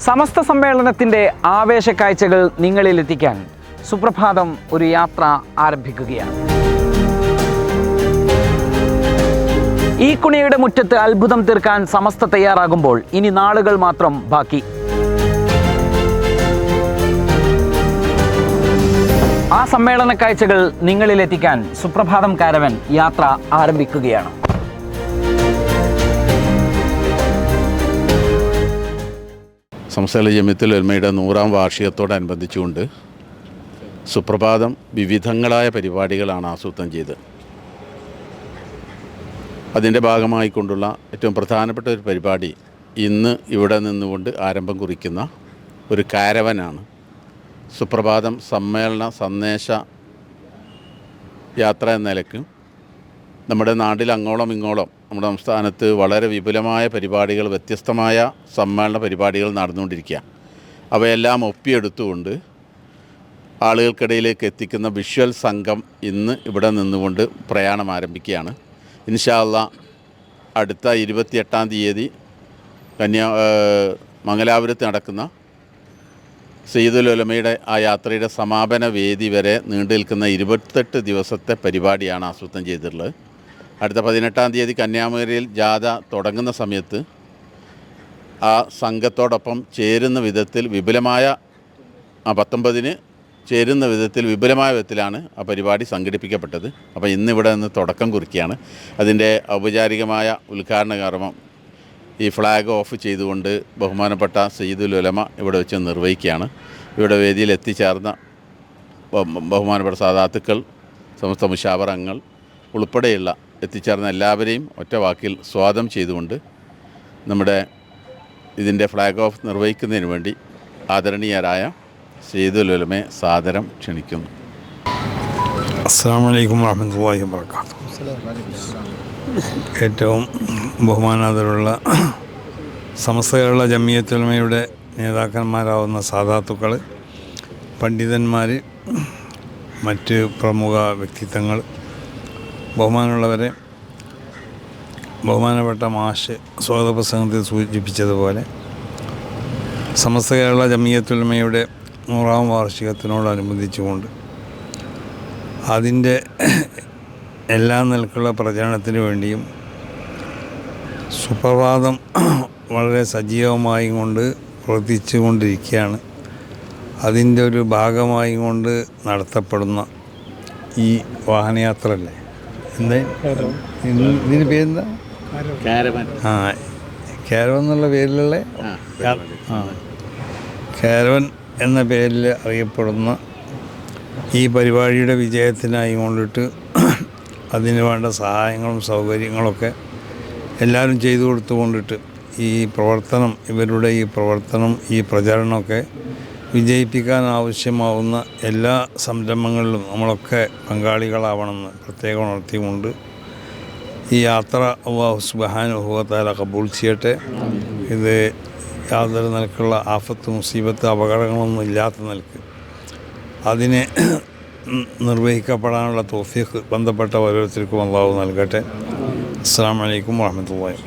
സമസ്ത സമ്മേളനത്തിൻ്റെ ആവേശക്കാഴ്ചകൾ നിങ്ങളിലെത്തിക്കാൻ സുപ്രഭാതം ഒരു യാത്ര ആരംഭിക്കുകയാണ്. ഈ കുണിയുടെ മുറ്റത്ത് അത്ഭുതം തീർക്കാൻ സമസ്ത തയ്യാറാകുമ്പോൾ ഇനി നാളുകൾ മാത്രം ബാക്കി. ആ സമ്മേളന കാഴ്ചകൾ നിങ്ങളിലെത്തിക്കാൻ സുപ്രഭാതം കാരവൻ യാത്ര ആരംഭിക്കുകയാണ്. സമസ്ത ജമിയത്തുൽ ഉലമയുടെ 100-ാം വാർഷികത്തോടനുബന്ധിച്ചുകൊണ്ട് സുപ്രഭാതം വിവിധങ്ങളായ പരിപാടികളാണ് ആസൂത്രണം ചെയ്തത്. അതിൻ്റെ ഭാഗമായിക്കൊണ്ടുള്ള ഏറ്റവും പ്രധാനപ്പെട്ട ഒരു പരിപാടി ഇന്ന് ഇവിടെ നിന്നുകൊണ്ട് ആരംഭം കുറിക്കുന്ന ഒരു കാരവനാണ്. സുപ്രഭാതം സമ്മേളന സന്ദേശ യാത്ര എന്ന നിലയ്ക്ക് നമ്മുടെ നാട്ടിൽ അങ്ങോളം ഇങ്ങോളം നമ്മുടെ സംസ്ഥാനത്ത് വളരെ വിപുലമായ പരിപാടികൾ, വ്യത്യസ്തമായ സമ്മേളന പരിപാടികൾ നടന്നുകൊണ്ടിരിക്കുക. അവയെല്ലാം ഒപ്പിയെടുത്തുകൊണ്ട് ആളുകൾക്കിടയിലേക്ക് എത്തിക്കുന്ന വിഷ്വൽ സംഘം ഇന്ന് ഇവിടെ നിന്നുകൊണ്ട് പ്രയാണം ആരംഭിക്കുകയാണ്. ഇൻഷാ അല്ലാഹ് അടുത്ത 28-ാം തീയതി മംഗലാപുരത്ത് നടക്കുന്ന സയ്യിദുൽ ഉലമയുടെ ആ യാത്രയുടെ സമാപന വേദി വരെ നീണ്ടു നിൽക്കുന്ന 28 ദിവസത്തെ പരിപാടിയാണ് ആസൂത്രണം ചെയ്തിട്ടുള്ളത്. അടുത്ത 18-ാം തീയതി കന്യാകുമാരിയിൽ ജാഥ തുടങ്ങുന്ന സമയത്ത് ആ സംഘത്തോടൊപ്പം ചേരുന്ന വിധത്തിൽ വിപുലമായ 19-ന് ചേരുന്ന വിധത്തിൽ വിപുലമായ വിധത്തിലാണ് ആ പരിപാടി സംഘടിപ്പിക്കപ്പെട്ടത്. അപ്പോൾ ഇന്നിവിടെ നിന്ന് തുടക്കം കുറിക്കുകയാണ്. അതിൻ്റെ ഔപചാരികമായ ഉദ്ഘാടന കർമ്മം ഈ ഫ്ലാഗ് ഓഫ് ചെയ്തുകൊണ്ട് ബഹുമാനപ്പെട്ട സയ്യിദുൽ ഉലമ ഇവിടെ വെച്ച് നിർവഹിക്കുകയാണ്. ഇവിടെ വേദിയിൽ എത്തിച്ചേർന്ന ബഹുമാനപ്പെട്ട സാദാത്തുക്കൾ, സമസ്ത മുശാവറ അംഗങ്ങൾ ഉൾപ്പെടെയുള്ള എത്തിച്ചേർന്ന എല്ലാവരെയും ഒറ്റ വാക്കിൽ സ്വാഗതം ചെയ്തുകൊണ്ട് നമ്മുടെ ഇതിൻ്റെ ഫ്ലാഗ് ഓഫ് നിർവഹിക്കുന്നതിന് വേണ്ടി ആദരണീയരായ സയ്യിദുൽ ഉലമയെ സാദരം ക്ഷണിക്കുന്നു. അസ്സലാമു അലൈക്കും വറഹ്മത്തുള്ളാഹി വബറകാതുഹു. ഏറ്റവും ബഹുമാനാദരവുള്ള സമസ്ത കേരള ജമിയത്തുൽ ഉലമയുടെ നേതാക്കന്മാരാവുന്ന സാദാത്തുക്കൾ, പണ്ഡിതന്മാർ, മറ്റ് പ്രമുഖ വ്യക്തിത്വങ്ങൾ, ബഹുമാനമുള്ളവരെ, ബഹുമാനപ്പെട്ട മാഷ് സ്വാഗത പ്രസംഗത്തിൽ സൂചിപ്പിച്ചതുപോലെ സമസ്ത കേരള ജമിയത്തുൽ ഉലമയുടെ 100-ാം വാർഷികത്തിനോടനുബന്ധിച്ചുകൊണ്ട് അതിൻ്റെ എല്ലാ നിലക്കുള്ള പ്രചരണത്തിന് വേണ്ടിയും സുപ്രഭാതം വളരെ സജീവമായി കൊണ്ട് പ്രവർത്തിച്ചു കൊണ്ടിരിക്കുകയാണ്. അതിൻ്റെ ഒരു ഭാഗമായി കൊണ്ട് നടത്തപ്പെടുന്ന ഈ വാഹനയാത്ര അല്ലേ, എന്താ ഇതിന് പേരെന്താ? കാരവൻ എന്നുള്ള പേരിലുള്ള കാരവൻ എന്ന പേരിൽ അറിയപ്പെടുന്ന ഈ പരിപാടിയുടെ വിജയത്തിനായി കൊണ്ടിട്ട് അതിന് വേണ്ട സഹായങ്ങളും സൗകര്യങ്ങളൊക്കെ എല്ലാവരും ചെയ്തു കൊടുത്തുകൊണ്ടിട്ട് ഇവരുടെ ഈ പ്രവർത്തനം, ഈ പ്രചരണമൊക്കെ വിജയിപ്പിക്കാൻ ആവശ്യമാവുന്ന എല്ലാ സംരംഭങ്ങളിലും നമ്മളൊക്കെ പങ്കാളികളാവണമെന്ന് പ്രത്യേകം ഉണർത്തിക്കൊണ്ട് ഈ യാത്ര അല്ലാഹു സുബ്ഹാനഹു വ തആല കബൂൽ ചെയ്യട്ടെ. ഇത് യാതൊരു നിലക്കുള്ള ആഫത്ത്, മുസീബത്ത്, അപകടങ്ങളൊന്നും ഇല്ലാത്ത നിലക്ക് അതിനെ നിർവഹിക്കപ്പെടാനുള്ള തൗഫീഖ് ബന്ധപ്പെട്ട ഓരോരുത്തർക്കും അല്ലാഹു നൽകട്ടെ. അസ്സലാമു അലൈക്കും വറഹ്മത്തുള്ളാഹി.